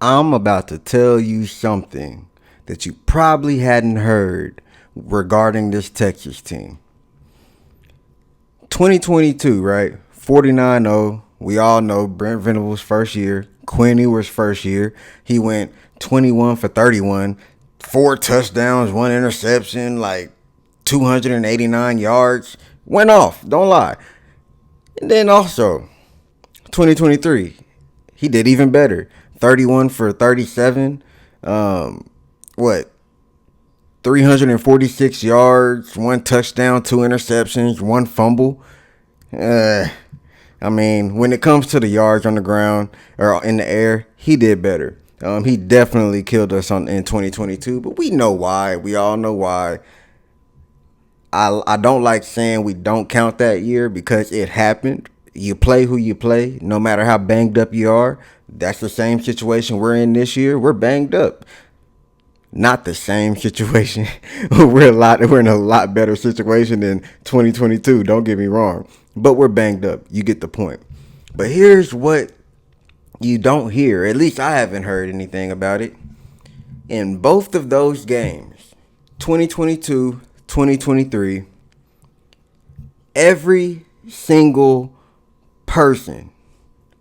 I'm about to tell you something that you probably hadn't heard regarding this Texas team. 2022, right? 49-0. We all know Brent Venables' first year. Quinn Ewers' first year. He went 21 for 31. 4 touchdowns, 1 interception, like 289 yards. Went off, don't lie. And then also, 2023, he did even better. 31 for 37. What? 346 yards, 1 touchdown, 2 interceptions, 1 fumble. I mean, when it comes to the yards on the ground or in the air, he did better. He definitely killed us in 2022, but we know why. We all know why. I don't like saying we don't count that year because it happened. You play who you play, no matter how banged up you are. That's the same situation we're in this year. We're banged up. Not the same situation. We're in a lot better situation than 2022. Don't get me wrong, but we're banged up. You get the point. But here's what you don't hear. At least I haven't heard anything about it. In both of those games, 2022, 2023, every single person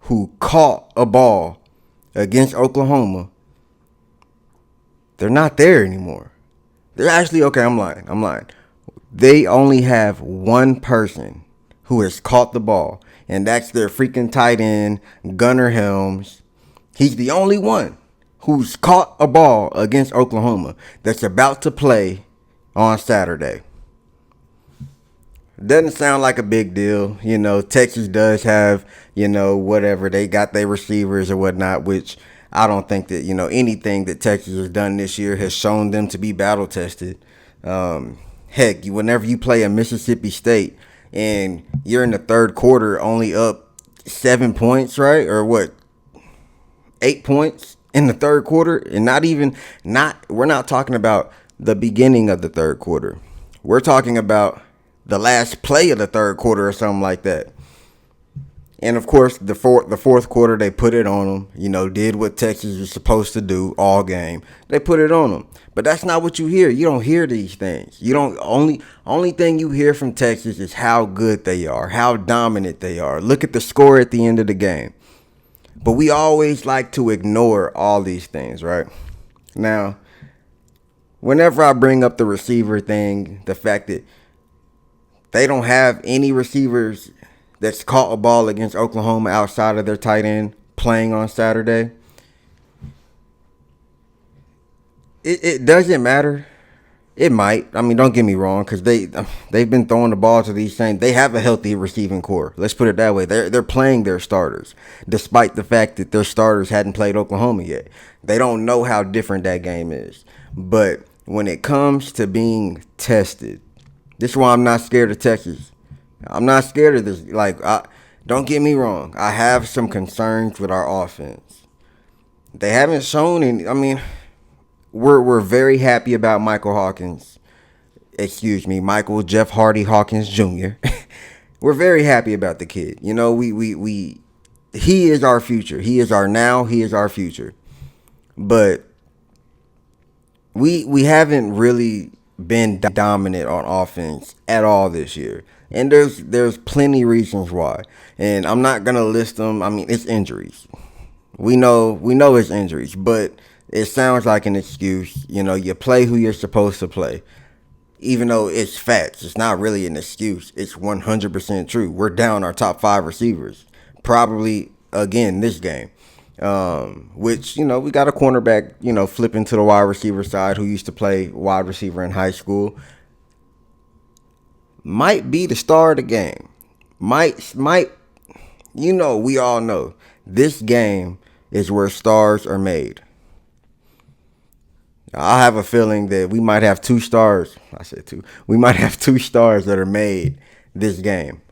who caught a ball against Oklahoma, they're not there anymore. They're actually, okay, I'm lying. They only have one person who has caught the ball, and that's their freaking tight end, Gunnar Helms. He's the only one who's caught a ball against Oklahoma that's about to play on Saturday. Doesn't sound like a big deal. Texas does have, whatever. They got their receivers or whatnot, which I don't think that, anything that Texas has done this year has shown them to be battle tested. Heck, whenever you play a Mississippi State and you're in the third quarter only up 7 points, right? Or what? 8 points in the third quarter, and we're not talking about the beginning of the third quarter. We're talking about the last play of the third quarter or something like that. And of course, the fourth quarter, they put it on them. Did what Texas is supposed to do all game. They put it on them. But that's not what you hear. You don't hear these things. You don't. Only thing you hear from Texas is how good they are, how dominant they are. Look at the score at the end of the game. But we always like to ignore all these things, right? Now, whenever I bring up the receiver thing, the fact that they don't have any receivers that's caught a ball against Oklahoma outside of their tight end playing on Saturday, it doesn't matter. It might. I mean, don't get me wrong, because they've been throwing the ball to these same. They have a healthy receiving core. Let's put it that way. They're playing their starters, despite the fact that their starters hadn't played Oklahoma yet. They don't know how different that game is. But when it comes to being tested, this is why I'm not scared of Texas. I'm not scared of this. Don't get me wrong. I have some concerns with our offense. They haven't shown any. I mean, we're very happy about Michael Jeff Hardy Hawkins Jr. We're very happy about the kid. He is our future. He is our now. He is our future. But we haven't really been dominant on offense at all this year. And there's plenty reasons why. And I'm not gonna list them. I mean, it's injuries. We know it's injuries, but it sounds like an excuse. You play who you're supposed to play. Even though it's facts, it's not really an excuse. It's 100% true. We're down our top 5 receivers. Probably again this game. Which, we got a cornerback, flipping to the wide receiver side who used to play wide receiver in high school. Might be the star of the game. Might, we all know this game is where stars are made. I have a feeling that we might have 2 stars. I said 2. We might have 2 stars that are made this game.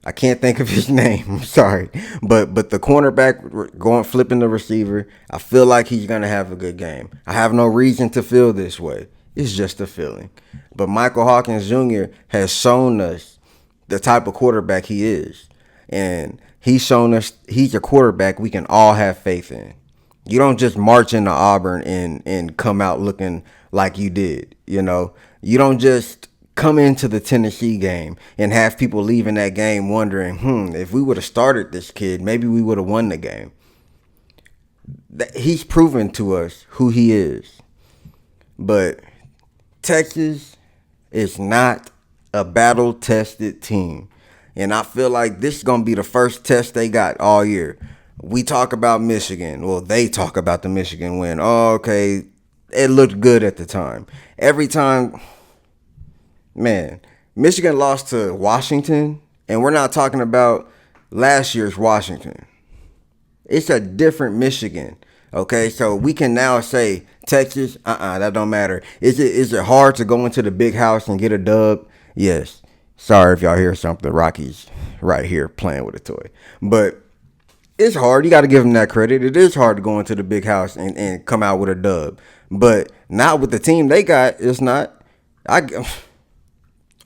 I can't think of his name. I'm sorry. But the cornerback flipping the receiver, I feel like he's going to have a good game. I have no reason to feel this way. It's just a feeling. But Michael Hawkins Jr. has shown us the type of quarterback he is. And he's shown us he's a quarterback we can all have faith in. You don't just march into Auburn and come out looking like you did. You don't just come into the Tennessee game and have people leaving that game wondering, if we would have started this kid, maybe we would have won the game. He's proven to us who he is. But Texas is not a battle-tested team. And I feel like this is going to be the first test they got all year. We talk about Michigan. Well, they talk about the Michigan win. Oh, okay. It looked good at the time. Every time, man, Michigan lost to Washington, and we're not talking about last year's Washington. It's a different Michigan. Okay, so we can now say Texas, that don't matter. Is it hard to go into the big house and get a dub? Yes. Sorry if y'all hear something. Rocky's right here playing with a toy. But it's hard. You got to give them that credit. It is hard to go into the big house and come out with a dub. But not with the team they got. It's not.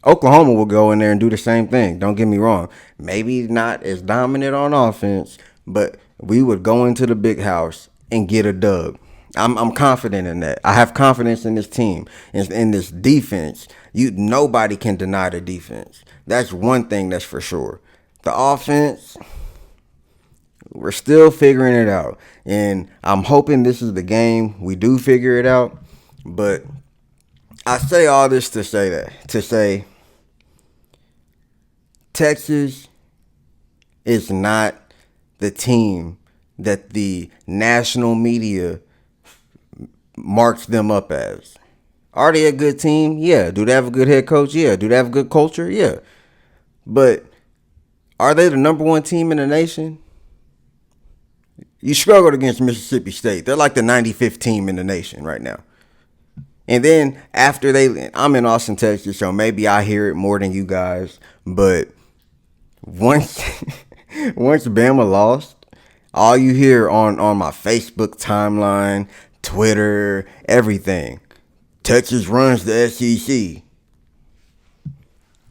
Oklahoma will go in there and do the same thing. Don't get me wrong. Maybe not as dominant on offense, but we would go into the big house and get a dub. I'm confident in that. I have confidence in this team, in this defense. Nobody can deny the defense. That's one thing that's for sure. The offense, we're still figuring it out. And I'm hoping this is the game we do figure it out. But I say all this to say Texas is not the team that the national media marks them up as. Are they a good team? Yeah. Do they have a good head coach? Yeah. Do they have a good culture? Yeah. But are they the number one team in the nation? You struggled against Mississippi State. They're like the 95th team in the nation right now. And then after I'm in Austin, Texas, so maybe I hear it more than you guys. But once Bama lost, all you hear on my Facebook timeline, Twitter, everything, Texas runs the SEC.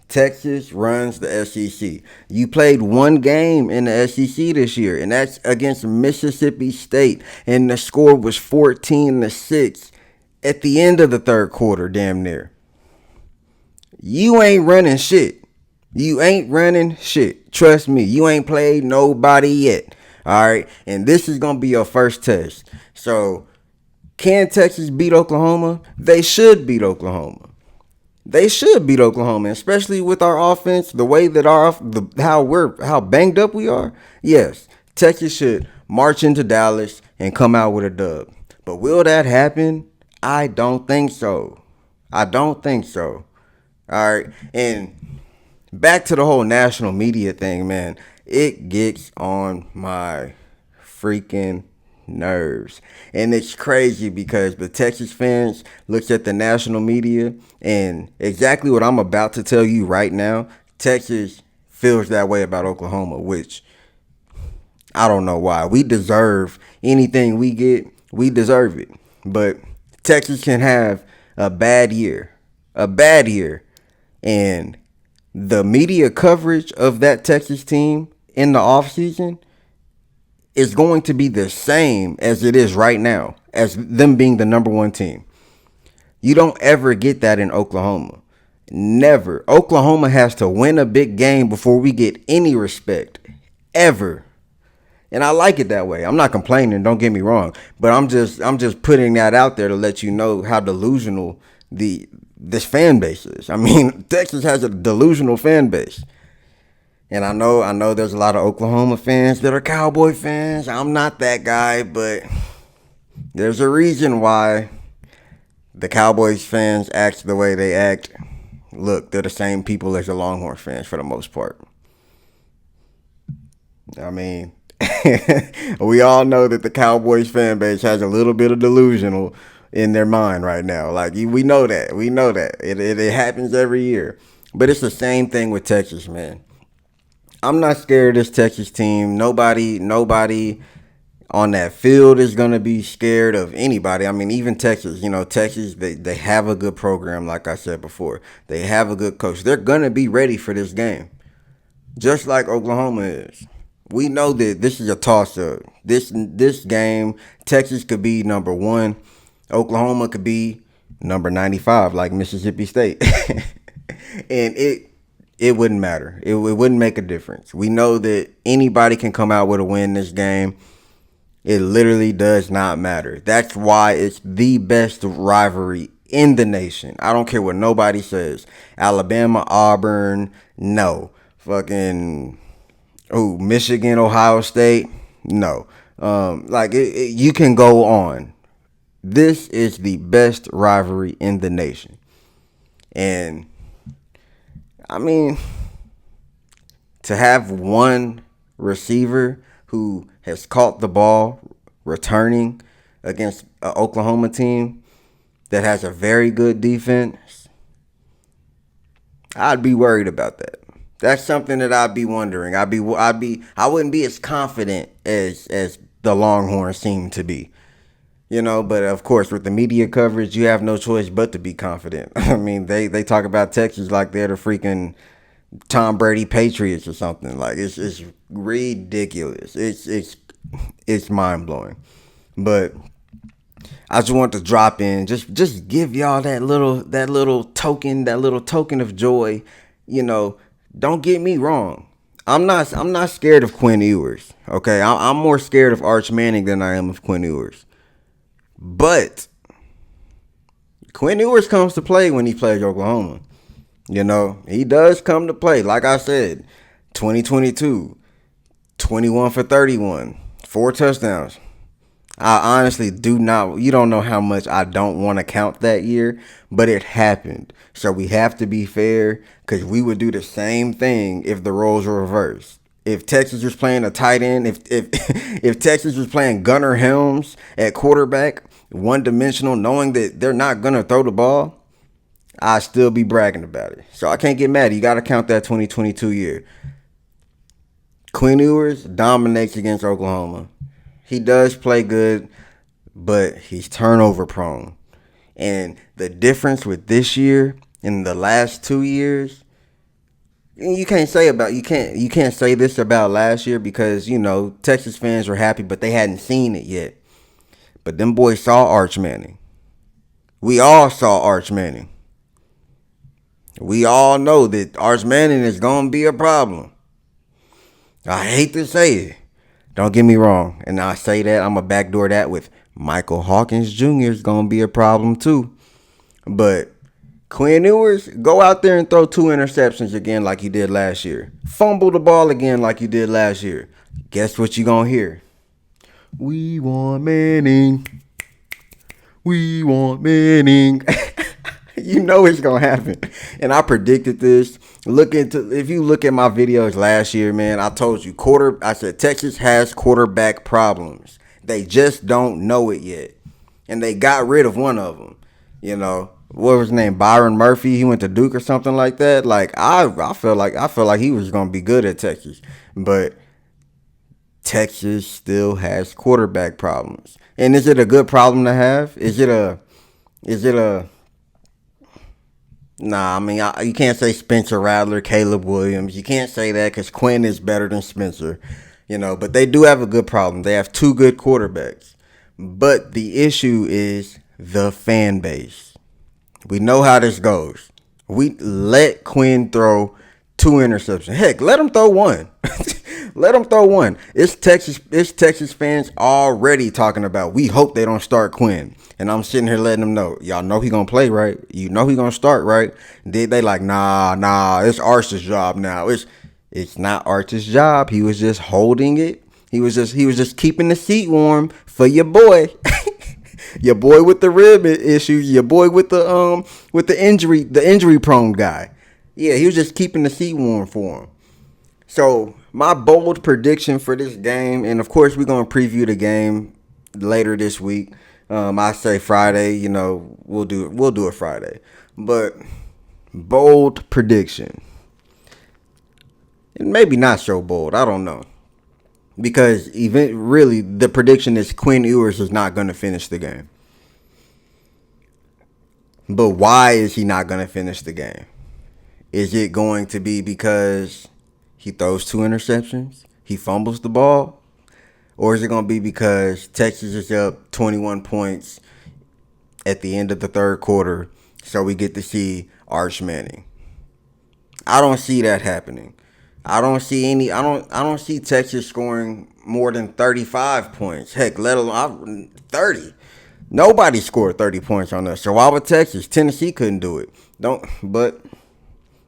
Texas runs the SEC. You played one game in the SEC this year, and that's against Mississippi State, and the score was 14-6 at the end of the third quarter, damn near. You ain't running shit. You ain't running shit. Trust me, you ain't played nobody yet. All right, and this is going to be your first test. So, can Texas beat Oklahoma? They should beat Oklahoma. They should beat Oklahoma, especially with our offense, the way that how banged up we are. Yes, Texas should march into Dallas and come out with a dub. But will that happen? I don't think so. All right, and back to the whole national media thing, man. It gets on my freaking nerves. And it's crazy because the Texas fans looks at the national media, and exactly what I'm about to tell you right now, Texas feels that way about Oklahoma, which I don't know why. We deserve anything we get. We deserve it. But Texas can have a bad year, and the media coverage of that Texas team in the offseason is going to be the same as it is right now, as them being the number one team. You don't ever get that in Oklahoma. Never. Oklahoma has to win a big game before we get any respect. Ever. And I like it that way. I'm not complaining, don't get me wrong. But I'm just putting that out there to let you know how delusional this fan base is. I mean, Texas has a delusional fan base. And I know there's a lot of Oklahoma fans that are Cowboy fans. I'm not that guy, but there's a reason why the Cowboys fans act the way they act. Look, they're the same people as the Longhorn fans for the most part. I mean, we all know that the Cowboys fan base has a little bit of delusional in their mind right now. Like, we know that. It happens every year. But it's the same thing with Texas, man. I'm not scared of this Texas team. Nobody on that field is going to be scared of anybody. I mean, even Texas, Texas, they have a good program, like I said before. They have a good coach. They're going to be ready for this game, just like Oklahoma is. We know that this is a toss up. This game, Texas could be number one, Oklahoma could be number 95, like Mississippi State, and it wouldn't matter. It wouldn't make a difference. We know that anybody can come out with a win in this game. It literally does not matter. That's why it's the best rivalry in the nation. I don't care what nobody says. Alabama, Auburn, no. Fucking, Michigan, Ohio State, no. You can go on. This is the best rivalry in the nation. And, I mean, to have one receiver who has caught the ball returning against an Oklahoma team that has a very good defense, I'd be worried about that. That's something that I'd be wondering. I wouldn't be as confident as the Longhorns seem to be. But of course, with the media coverage, you have no choice but to be confident. I mean, they talk about Texas like they're the freaking Tom Brady Patriots or something. Like it's ridiculous. It's mind blowing. But I just want to drop in, just give y'all that little token of joy. Don't get me wrong. I'm not scared of Quinn Ewers. Okay, I'm more scared of Arch Manning than I am of Quinn Ewers. But Quinn Ewers comes to play when he plays Oklahoma. He does come to play. Like I said, 2022, 21 for 31, 4 touchdowns. I honestly you don't know how much I don't want to count that year, but it happened. So we have to be fair, because we would do the same thing if the roles were reversed. If Texas was playing a tight end, if Texas was playing Gunnar Helms at quarterback, one-dimensional, knowing that they're not going to throw the ball, I'd still be bragging about it. So I can't get mad. You got to count that 2022 year. Quinn Ewers dominates against Oklahoma. He does play good, but he's turnover prone. And the difference with this year and the last 2 years, you can't say this about last year, because Texas fans were happy, but they hadn't seen it yet. But them boys saw Arch Manning. We all saw Arch Manning. We all know that Arch Manning is gonna be a problem. I hate to say it. Don't get me wrong. And I say that, I'm going to backdoor that with Michael Hawkins Jr. is going to be a problem too. But Quinn Ewers, go out there and throw 2 interceptions again like you did last year. Fumble the ball again like you did last year. Guess what you going to hear? We want Manning. We want Manning. You know it's going to happen. And I predicted this. If you look at my videos last year, man, I told you, I said Texas has quarterback problems. They just don't know it yet. And they got rid of one of them. What was his name? Byron Murphy. He went to Duke or something like that. Like I felt like he was going to be good at Texas. But Texas still has quarterback problems. And is it a good problem to have? Nah, I mean, you can't say Spencer Rattler, Caleb Williams. You can't say that, because Quinn is better than Spencer. But they do have a good problem. They have 2 good quarterbacks. But the issue is the fan base. We know how this goes. We let Quinn throw 2 interceptions. Heck, let him throw 1. Let him throw 1. It's Texas fans already talking about, we hope they don't start Quinn. And I'm sitting here letting them know, y'all know he gonna play, right? You know he gonna start, right? They like, nah, it's Arch's job now. It's not Arch's job. He was just holding it. He was just keeping the seat warm for your boy. Your boy with the rib issues, your boy with the injury prone guy. Yeah, he was just keeping the seat warm for him. So my bold prediction for this game, and of course we're gonna preview the game later this week. I say Friday, we'll do it Friday. But bold prediction. And maybe not so bold, I don't know. Because really the prediction is Quinn Ewers is not going to finish the game. But why is he not going to finish the game? Is it going to be because he throws 2 interceptions? he fumbles the ball? Or is it going to be because Texas is up 21 points at the end of the third quarter, so we get to see Arch Manning? I don't see that happening. I don't see Texas scoring more than 35 points. Heck, let alone 30. Nobody scored 30 points on us. So why would Texas? Tennessee couldn't do it. But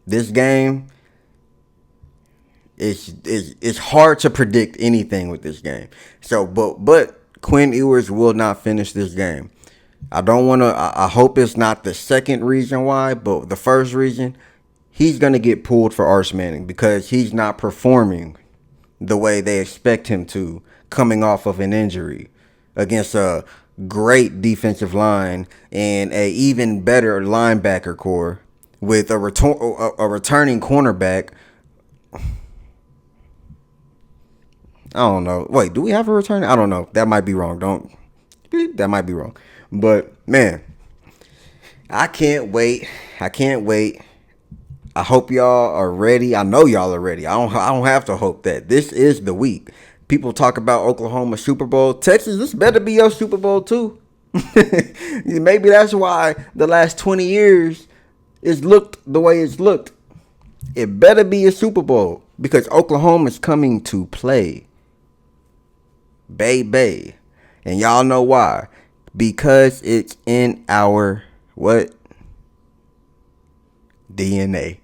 this game, it's hard to predict anything with this game. So but Quinn Ewers will not finish this game. I hope it's not the second reason why, but the first reason, he's going to get pulled for Arch Manning because he's not performing the way they expect him to, coming off of an injury against a great defensive line and a even better linebacker core with a returning cornerback. I don't know. Wait, do we have a return? I don't know. That might be wrong. That might be wrong. But man, I can't wait. I can't wait. I hope y'all are ready. I know y'all are ready. I don't have to hope that. This is the week. People talk about Oklahoma Super Bowl. Texas, this better be your Super Bowl too. Maybe that's why the last 20 years it's looked the way it's looked. It better be a Super Bowl because Oklahoma's coming to play. Bay. And y'all know why. Because it's in our what? DNA.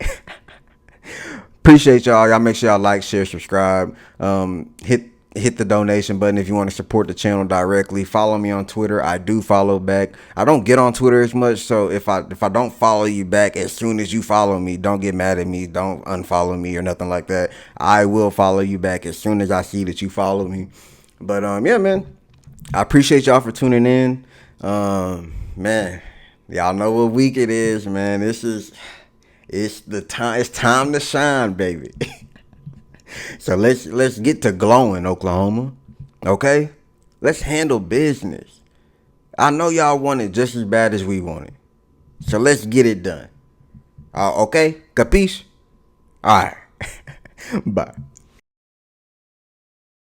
Appreciate y'all. Y'all make sure y'all like, share, subscribe. Hit the donation button if you want to support the channel directly. Follow me on Twitter. I do follow back. I don't get on Twitter as much, so if I don't follow you back as soon as you follow me, don't get mad at me. Don't unfollow me or nothing like that. I will follow you back as soon as I see that you follow me. But yeah, man. I appreciate y'all for tuning in. Man, y'all know what week it is, man. It's time to shine, baby. So let's get to glowing, Oklahoma. Okay? Let's handle business. I know y'all want it just as bad as we want it. So let's get it done. Okay? Capiche? All right. Bye.